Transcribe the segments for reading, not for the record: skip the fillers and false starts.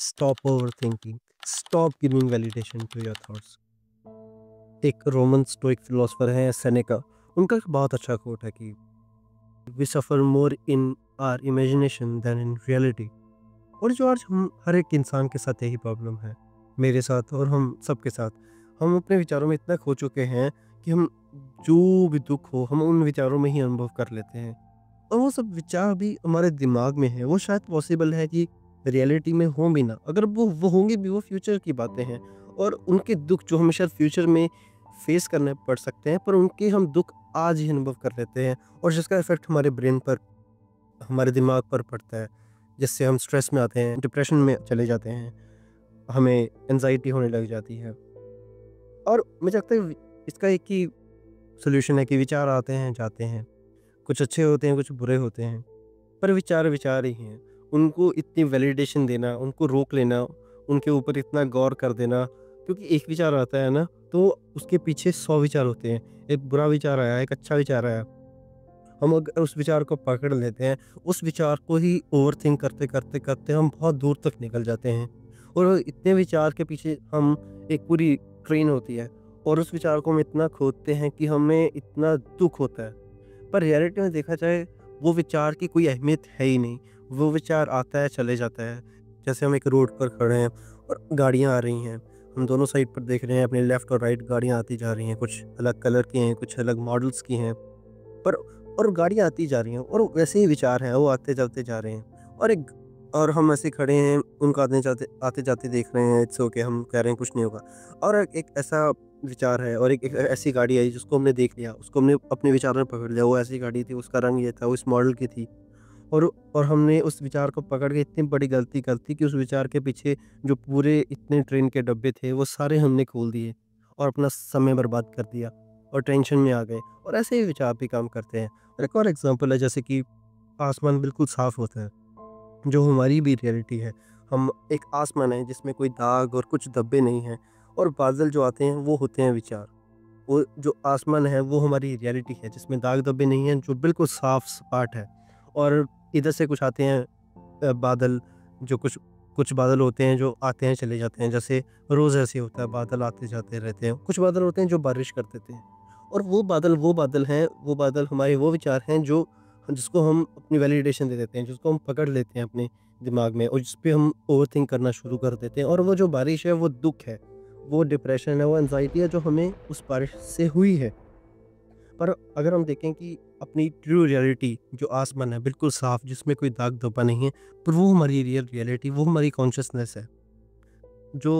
Stop overthinking. Stop giving validation to your thoughts. एक Roman stoic philosopher है Seneca. उनका एक बहुत अच्छा कोट है कि we suffer more in our imagination than in reality. और जो आज हम हर एक इंसान के साथ यही प्रॉब्लम है, मेरे साथ और हम सबके साथ। हम अपने विचारों में इतना खो चुके हैं कि हम जो भी दुख हो हम उन विचारों में ही अनुभव कर लेते हैं। और वो सब विचार भी हमारे दिमाग में है, वो शायद पॉसिबल है कि रियलिटी में हो भी ना। अगर वो होंगे भी, वो फ्यूचर की बातें हैं। और उनके दुख जो हमें शायद फ्यूचर में फेस करने पड़ सकते हैं, पर उनके हम दुख आज ही अनुभव कर लेते हैं। और जिसका इफेक्ट हमारे ब्रेन पर, हमारे दिमाग पर पड़ता है, जिससे हम स्ट्रेस में आते हैं, डिप्रेशन में चले जाते हैं, हमें एनजाइटी होने लग जाती है। और मुझे लगता है इसका एक ही सोल्यूशन है कि विचार आते हैं जाते हैं, कुछ अच्छे होते हैं कुछ बुरे होते हैं, पर विचार विचार ही हैं। उनको इतनी वैलिडेशन देना, उनको रोक लेना, उनके ऊपर इतना गौर कर देना, क्योंकि एक विचार आता है ना, तो उसके पीछे 100 विचार होते हैं। एक बुरा विचार आया, एक अच्छा विचार आया, हम अगर उस विचार को पकड़ लेते हैं, उस विचार को ही ओवरथिंक करते, करते, करते हम बहुत दूर तक निकल जाते हैं। और इतने विचार के पीछे हम एक पूरी ट्रेन होती है, और उस विचार को हम इतना खोदते हैं कि हमें इतना दुःख होता है। पर रियलिटी में देखा जाए, वो विचार की कोई अहमियत है ही नहीं। वो विचार आता है, चले जाता है। जैसे हम एक रोड पर खड़े हैं और गाड़ियाँ आ रही हैं। हम दोनों साइड पर देख रहे हैं, अपने लेफ्ट और राइट गाड़ियाँ आती जा रही हैं। कुछ अलग कलर की हैं, कुछ अलग मॉडल्स की हैं। पर और गाड़ियाँ आती जा रही हैं, और वैसे ही विचार हैं, वो आते जाते जा रहे हैं। और हम ऐसे खड़े हैं, उनको आते जाते देख रहे हैं। इट्स ओके, हम कह रहे हैं कुछ नहीं होगा। और एक ऐसा विचार है, और एक ऐसी गाड़ी आई जिसको हमने देख लिया, उसको हमने अपने विचार में पकड़ लिया। वो ऐसी गाड़ी थी, उसका रंग ये था, वो इस मॉडल की थी। और हमने उस विचार को पकड़ के इतनी बड़ी गलती कर दी कि उस विचार के पीछे जो पूरे इतने ट्रेन के डब्बे थे, वो सारे हमने खोल दिए और अपना समय बर्बाद कर दिया, और टेंशन में आ गए। और ऐसे ही विचार भी काम करते हैं। और एक और एग्जांपल है, जैसे कि आसमान बिल्कुल साफ होता है, जो हमारी भी रियलिटी है। हम एक आसमान है जिसमें कोई दाग और कुछ धब्बे नहीं हैं, और बादल जो आते हैं वो होते हैं विचार। वो जो आसमान है वो हमारी रियलिटी है, जिसमें दाग धब्बे नहीं हैं, जो बिल्कुल साफ सपाट है। और इधर से कुछ आते हैं बादल, जो कुछ कुछ बादल होते हैं जो आते हैं चले जाते हैं। जैसे रोज़ ऐसे होता है, बादल आते जाते रहते हैं। कुछ बादल होते हैं जो बारिश कर देते हैं। और वो बादल हैं, वो बादल हमारे वो विचार हैं जो जिसको हम अपनी वैलिडेशन दे देते हैं, जिसको हम पकड़ लेते हैं अपने दिमाग में, और जिस पे हम ओवरथिंक करना शुरू कर देते हैं। और वो जो बारिश है वो दुःख है, वो डिप्रेशन है, वो एंग्ज़ायटी है जो हमें उस बारिश से हुई है। पर अगर हम देखें कि अपनी ट्रू रियलिटी जो आसमान है बिल्कुल साफ, जिसमें कोई दाग धब्बा नहीं है, पर वो हमारी रियल रियलिटी, वो हमारी कॉन्शियसनेस है। जो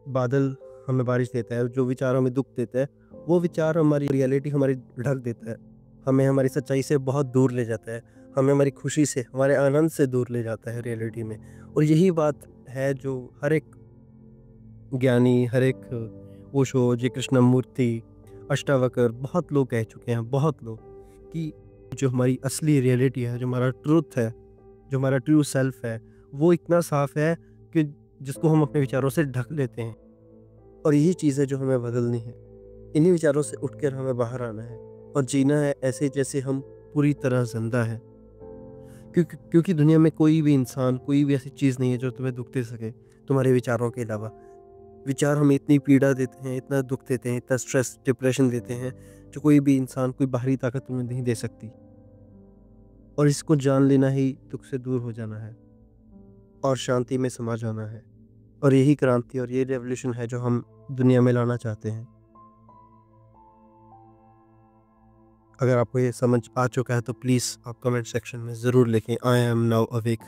बादल हमें बारिश देता है, जो विचारों में दुःख देता है, वो विचार हमारी रियलिटी हमारी ढक देता है। हमें हमारी सच्चाई से बहुत दूर ले जाता है। हमें हमारी खुशी से, हमारे आनंद से दूर ले जाता है रियलिटी में। और यही बात है जो हर एक ज्ञानी, हर एक ओशो, जी कृष्णमूर्ति, अष्टावक्र, बहुत लोग कह चुके हैं, बहुत लोग, कि जो हमारी असली रियलिटी है, जो हमारा ट्रुथ है, जो हमारा ट्रू सेल्फ है, वो इतना साफ है कि जिसको हम अपने विचारों से ढक लेते हैं। और यही चीज़ है जो हमें बदलनी है। इन्हीं विचारों से उठकर हमें बाहर आना है, और जीना है ऐसे जैसे हम पूरी तरह ज़िंदा हैं। क्योंकि दुनिया में कोई भी इंसान, कोई भी ऐसी चीज़ नहीं है जो तुम्हें दुःख दे सके, तुम्हारे विचारों के अलावा। विचार हमें इतनी पीड़ा देते हैं, इतना दुःख देते हैं, इतना स्ट्रेस, डिप्रेशन देते हैं, जो कोई भी इंसान, कोई बाहरी ताकत तुम्हें नहीं दे सकती। और इसको जान लेना ही दुःख से दूर हो जाना है, और शांति में समा जाना है। और यही क्रांति और ये रेवोल्यूशन है जो हम दुनिया में लाना चाहते हैं। अगर आपको ये समझ आ चुका है तो प्लीज़ आप कमेंट सेक्शन में ज़रूर लिखें, आई एम नाउ अवेक।